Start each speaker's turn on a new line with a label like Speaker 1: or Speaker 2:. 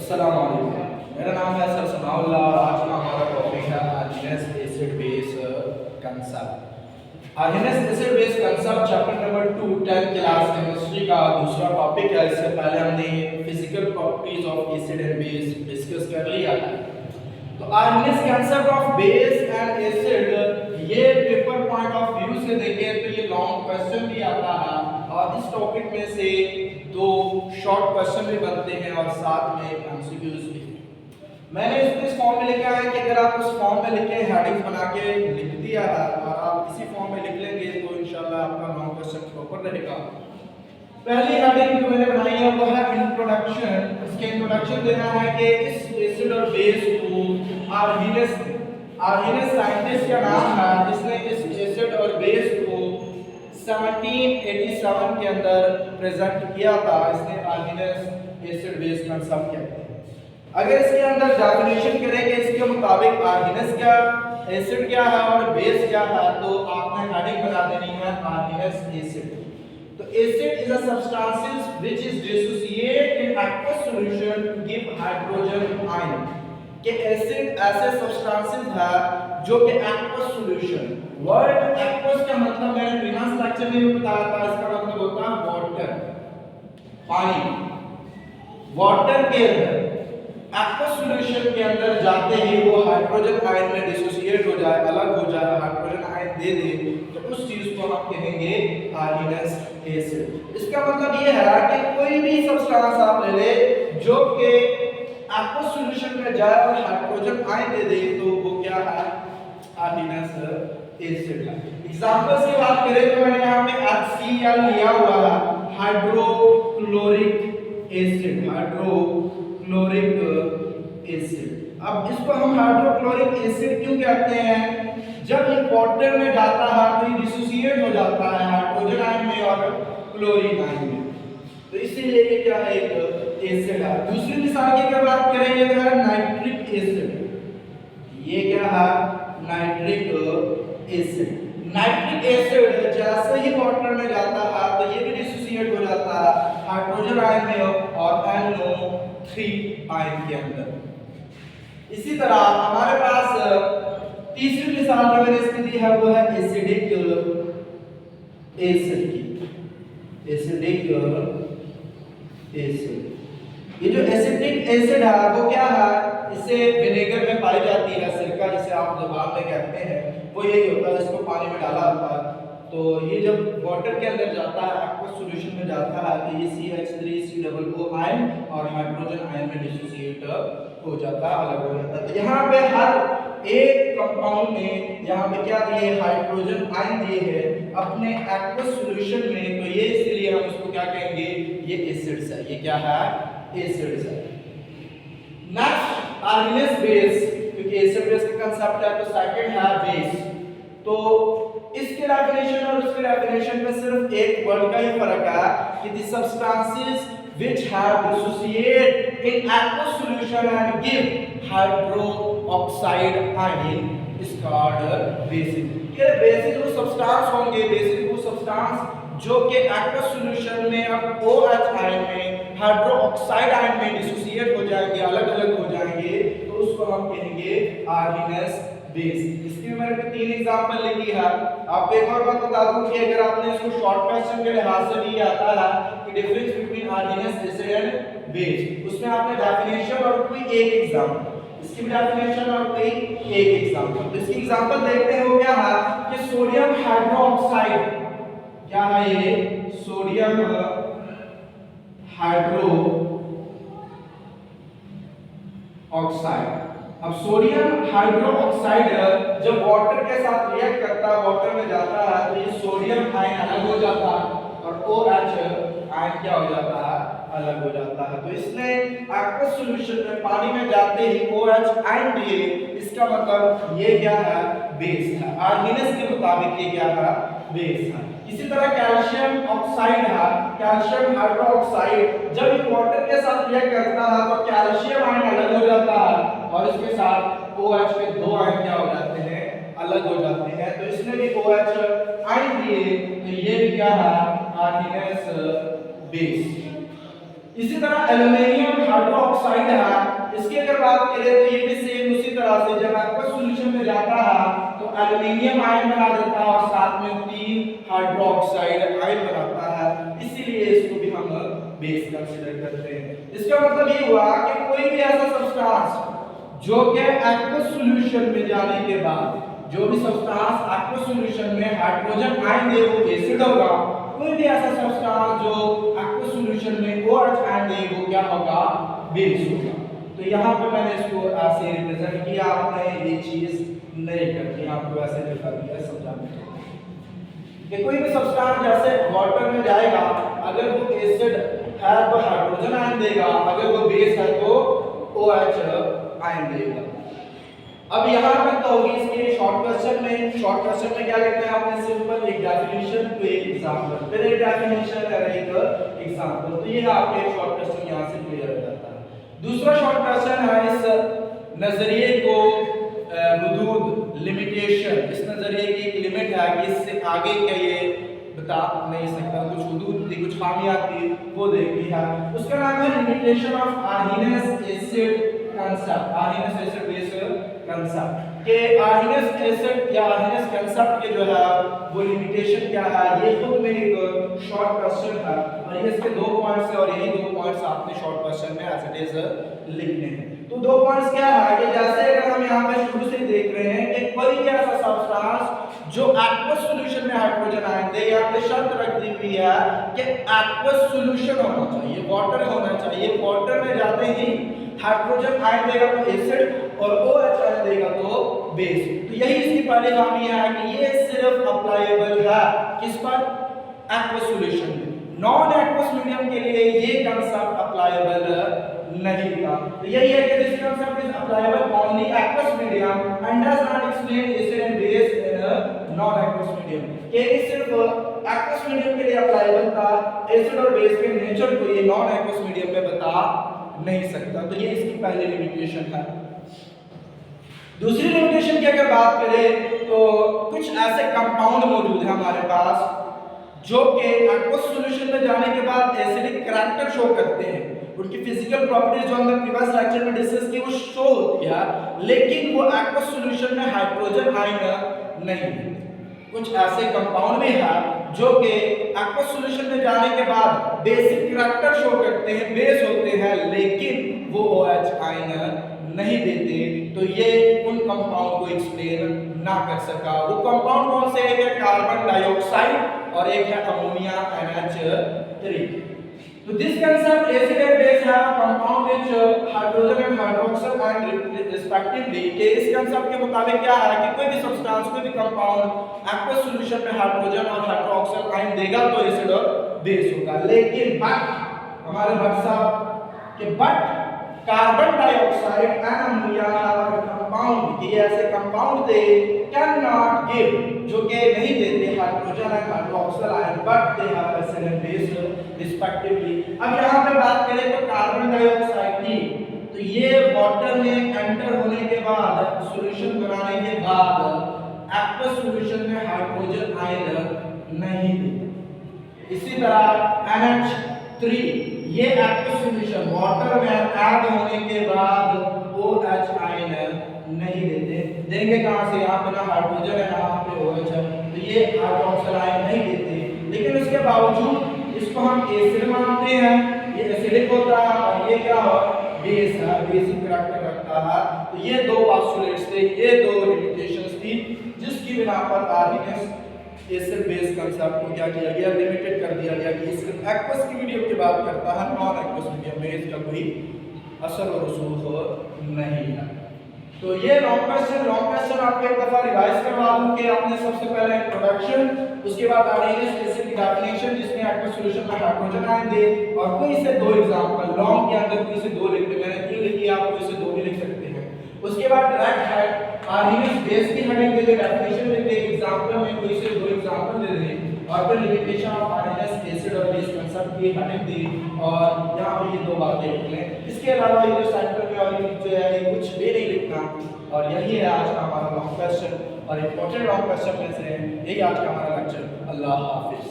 Speaker 1: अस्सलाम वालेकुम। मेरा नाम है सर सनाउल्लाह और आज का हमारा टॉपिक है Arrhenius acid base concept. Arrhenius acid base concept chapter number 2 10th class chemistry का दूसरा टॉपिक है। इससे पहले हमने physical properties of acid and base discuss कर लिया है। तो Arrhenius concept of base and acid ये पेपर पॉइंट ऑफ व्यू से देखें तो ये लॉन्ग क्वेश्चन भी आता है और इस टॉपिक में से दो शॉर्ट क्वेश्चन भी बनते हैं और साथ में एमसीक्यूज भी। मैंने इसको इस फॉर्म में लिखा है कि अगर आप उस फॉर्म में लिखे हेडिंग बना के लिख दिया है और आप इसी फॉर्म में लिख लेंगे तो इंशाल्लाह आपका लॉन्ग क्वेश्चन प्रॉपर रहेगा। पहली हेडिंग जो मैंने बनाई है वो है इंट्रोडक्शन। इसके इंट्रोडक्शन देना है कि इस एसिड और बेस को आर्गेनस साइंटिस्ट का नाम है जिसने इस एसिड और बेस को 1787 के अंदर प्रेजेंट किया था। इसने आर्गेनस एसिड बेस कंसेप्ट कहते हैं। अगर इसके अंदर डेफिनेशन करेंगे इसके मुताबिक आर्गेनस क्या, एसिड क्या है और बेस क्या है तो आपने हेडिंग बना देनी है आर्गेनस एसिड। तो acid is a substance which is dissociate in aqueous solution to give hydrogen ion। कि एसिड ऐसे सब्सटेंसेस है जो कि aqueous solution, वर्ड aqueous का मतलब मैंने प्रीवियस लेक्चर में भी बताया था, इसका मतलब होता है वाटर, पानी। वाटर के अंदर aqueous solution के अंदर जाते ही वो हाइड्रोजन आयन में डिसोसिएट हो जाए, अलग हो जाए, हाइड्रोजन आयन दे दे तो उस चीज को हम कहेंगे आर्गेनस एसिड। इसका मतलब ये है कि कोई भी सब्सटेंस आप ले ले जो कि aqueous solution में जाए और हाइड्रोजन आयन दे दे तो वो क्या है, आर्गेनस एसिड है। एग्जांपल्स की बात करें तो मैंने यहाँ पे HCl लिया हुआ है, हाइड्रोक्लोरिक एसिड, हाइड्रोक्लोरिक एसिड। अब इसको हम हाइड्रोक्लोरिक एसिड क्यों कहते हैं? जब ये वाटर में जाता है तो ये डिसोसिएट हो जाता है हाइड्रोजन आयन में और क्लोरीन आयन में, तो इसीलिए ये क्या है, एक एसिड है। दूसरी मिसाल की अगर बात करें ये है नाइट्रिक एसिड। ये क्या है, नाइट्रिक एसिड। नाइट्रिक एसिड जैसे ही वाटर में जाता है तो ये भी डिसोसिएट हो जाता है हाइड्रोजन आयन में और NO3 आयन के अंदर। इसी तरह हमारे पास तीसरी मिसाल जो मैंने इसकी दी है वो है एसिडिक एसिड की। एसिडिक एसिड, ये जो एसिडिक एसिड है वो क्या है, इसे विनेगर में पाई जाती है, सिरका जिसे आप ज़बान में कहते हैं वो यही होता है, इसको पानी में डाला होता है तो ये जब वाटर के अंदर जाता है aqueous solution में जाता है तो ये CH3COO आयन और हाइड्रोजन आयन में डिसोसिएट हो जाता है, अलग हो जाता है। तो यहाँ पे हर एक कंपाउंड में यहाँ पे क्या दिए, हाइड्रोजन आयन दिए हैं अपने aqueous solution में, तो ये इसलिए हम इसको क्या कहेंगे, ये एसिड्स है। ये क्या है, एसिड्स है। नेक्स्ट आर्गेनस बेस, क्योंकि एसिड बेस का कांसेप्ट है तो सेकंड है बेस। तो इसके डेफिनेशन और उसके डेफिनेशन में सिर्फ एक वर्ड का ही फर्क है कि the substances which have dissociate in aqueous solution and give hydroxide ion is called bases। ये बेसिस वो सब्सटेंस होंगे, बेसिस वो सब्सटेंस जो कि aqueous solution में अब OH आयन में हाइड्रोक्साइड आयन में डिसोसिएट हो जाएंगे, अलग अलग हो जाएंगे, तो उसको हम कहेंगे आर्गेनस बेस। इसकी मैंने 3 एग्जांपल लिखी है। आपको एक और बात बता दूं कि अगर आपने इसको शॉर्ट क्वेश्चन के लिहाज से भी आता है कि difference between Arrhenius acid and base, उसमें आपने डेफिनेशन और कोई एक एग्जांपल, इसकी भी डेफिनेशन और कोई एक एग्जांपल। तो इसकी एग्जांपल देखते हैं वो क्या है कि सोडियम हाइड्रोक्साइड, क्या है ये, सोडियम हाइड्रो ऑक्साइड। अब सोडियम हाइड्रोक्साइड जब वाटर के साथ रिएक्ट करता है, वाटर में जाता है तो ये सोडियम आयन अलग हो जाता है और OH आयन क्या हो जाता है, अलग हो जाता है। तो इसने aqueous solution में पानी में जाते ही OH आयन दिए, इसका मतलब ये क्या है, बेस है। आर्गेनस के मुताबिक ये क्या है, बेस है। इसी तरह कैल्शियम ऑक्साइड है, कैल्शियम हाइड्रोक्साइड जब वाटर के साथ रिएक्ट करता है तो कैल्शियम आयन अलग हो जाता है और इसके साथ OH के 2 आयन क्या हो जाते हैं, अलग हो जाते हैं। तो इसने भी OH आयन दिए तो ये भी क्या है, आर्गेनस बेस। इसी तरह एल्युमिनियम हाइड्रोक्साइड है, इसकी अगर बात करें तो ये भी सेम उसी तरह से जब एक्वस सॉल्यूशन में जाता है तो एल्युमिनियम आयन बना देता है और साथ में 3 हाइड्रोक्साइड आयन बनाता है, इसीलिए इसको भी हम बेस कंसीडर करते हैं। इसका मतलब ये हुआ कि कोई भी ऐसा सब्सटेंस जो कि एक्वस सॉल्यूशन में जाने के बाद जो भी सब्सटेंस एक्वस सॉल्यूशन में हाइड्रोजन आयन दे वो एसिड होगा, कोई भी ऐसा सब्सटेंस जो एक्वस सॉल्यूशन में OH आयन दे वो क्या होगा, बेस होगा। तो यहाँ पे मैंने इसको ऐसे रिप्रेजेंट किया, आपने ये चीज नहीं करनी, आपको ऐसे दिखा दिया समझाने कि कोई भी सब्सटेंस जैसे वाटर में जाएगा, अगर वो एसिड है तो हाइड्रोजन आयन देगा, अगर वो बेस है तो OH आयन देगा। अब यहाँ पे तो होगी इसके शॉर्ट क्वेश्चन में क्या लिखना है आपने, सिंपल एक डेफिनेशन तो एक एग्जांपल, फिर एक डेफिनेशन और एक एग्जांपल। तो ये आपके शॉर्ट क्वेश्चन यहाँ से क्लियर हो जाता है। दूसरा शॉर्ट क्वेश्चन है इस नजरिए को हुदूद लिमिटेशन, इस नजरिए की एक लिमिट है कि इससे आगे क्या ये बता नहीं सकता, कुछ हुदूद थी, कुछ खामियां थी, वो देखी है। उसका नाम है limitation of Arrhenius acid concept, Arrhenius acid base concept के आर्हीनियस एसिड या आर्हीनियस कंसेप्ट के जो है वो लिमिटेशन क्या है, ये खुद में एक शॉर्ट क्वेश्चन है और ये इसके 2 पॉइंट्स है और यही 2 पॉइंट्स आपने शॉर्ट क्वेश्चन में एज इट इज लिखने हैं। तो 2 पॉइंट्स क्या है कि जैसे अगर हम यहाँ पे शुरू से देख रहे हैं कि कोई भी ऐसा सब्सटेंस जो एक्वस सॉल्यूशन में हाइड्रोजन आयन दे, यहाँ पे शर्त रख दी हुई है कि एक्वस सॉल्यूशन होना चाहिए, वाटर होना चाहिए, वाटर में जाते ही हाइड्रोजन आयन देगा तो एसिड और OH आयन देगा तो बेस। तो यही इसकी पहली खामी है कि ये सिर्फ अप्लाइएबल है किस पर, एक्वस सॉल्यूशन में, नॉन एक्वस मीडियम के लिए ये कंसेप्ट अप्लाइएबल नहीं था। तो यही है कि this concept is applicable only aqueous medium and does not explain acid and base in non aqueous medium. ये सिर्फ एक्वस मीडियम के लिए अप्लाइएबल था, एसिड और बेस के नेचर को ये नॉन एक्वस मीडियम में बता नहीं सकता। तो ये इसकी पहली लिमिटेशन है। दूसरी लिमिटेशन की अगर बात करें तो कुछ ऐसे कंपाउंड मौजूद है हमारे पास जो कि एक्वस सॉल्यूशन में जाने के बाद एसिडिक कैरेक्टर शो करते हैं, उनकी फिजिकल प्रॉपर्टीज जो हमने प्रीवियस लेक्चर में डिस्कस की वो शो होती है, लेकिन वो एक्वस सॉल्यूशन में हाइड्रोजन आयन नहीं देते। कुछ ऐसे कंपाउंड भी है जो कि एक्वस सॉल्यूशन में जाने के बाद बेसिक कैरेक्टर शो करते हैं, बेस होते हैं, लेकिन वो OH आयन नहीं देते। तो ये उन कंपाउंड को एक्सप्लेन ना कर सका। वो कंपाउंड कौन से, एक है कार्बन डाइऑक्साइड और एक है अमोनिया NH3। तो this concept acid and base है compound which hydrogen and hydroxide ion respectively. के इस कंसेप्ट के मुताबिक क्या है कि कोई भी सब्सटेंस, कोई भी कंपाउंड एक्वस सॉल्यूशन में हाइड्रोजन और हाइड्रोक्साइड आयन देगा तो एसिड और बेस होगा, लेकिन बट हमारे भट्ट साहब के but carbon dioxide and ammonia are compound, ये ऐसे compound they can not give, जो कि नहीं देते hydrogen and hydroxide ion, but they have acid and base respectively. अब यहाँ पे बात करें तो कार्बन डाइऑक्साइड की, तो ये वाटर में एंटर होने के बाद, सॉल्यूशन बनाने के बाद एक्वस सॉल्यूशन में हाइड्रोजन आयन नहीं देते। इसी तरह NH3 ये एक्वस सॉल्यूशन वाटर में ऐड होने के बाद OH आयन नहीं देते। देंगे कहां से, यहाँ पे ना हाइड्रोजन है ना यहाँ पे OH है, तो ये हाइड्रोक्साइड आयन नहीं देते। लेकिन उसके बावजूद इसको हम एसिड मानते हैं, ये एसिडिक होता है और ये क्या हो, बेस है, बेसिक कैरेक्टर रखता है। तो ये 2 पोस्टुलेट्स थे, ये 2 लिमिटेशंस थी जिसकी बिना पर आर्हीनियस एसिड बेस कंसेप्ट को क्या किया गया, लिमिटेड कर दिया गया कि सिर्फ एक्वस की मीडियम की बात करता है, नॉन एक्वस मीडियम में इसका कोई असर और रसूख नहीं है। तो ये लॉन्ग क्वेश्चन आपको एक दफा रिवाइज करवा दूं कि आपने सबसे पहले इंट्रोडक्शन, उसके बाद आर्हीनियस एसिड की डेफिनेशन जिसमें एक्वस सॉल्यूशन में हाइड्रोजन आयन दे, और कोई से 2 एग्जांपल लॉन्ग के अंदर कोई से 2 लिख दे, मैंने 3 लिखी, आप कोई से 2 भी लिख सकते हैं। उसके बाद डायरेक्ट है आर्हीनियस बेस की हेडिंग दे दे, डेफिनेशन में दे, एग्जांपल में कोई से 2 एग्जांपल दे दे, और फिर लिमिटेशन ऑफ आर्हीनियस एसिड और बेस कंसेप्ट की हेडिंग दी, और यहां पे ये 2 बातें लिख लें। इसके अलावा ये जो सेंटर में वाली जो है ये कुछ भी नहीं लिखना। और यही है आज का हमारा लॉन्ग क्वेश्चन, और इंपॉर्टेंट लॉन्ग क्वेश्चन में से यही आज का हमारा लेक्चर। अल्लाह हाफ़िज़।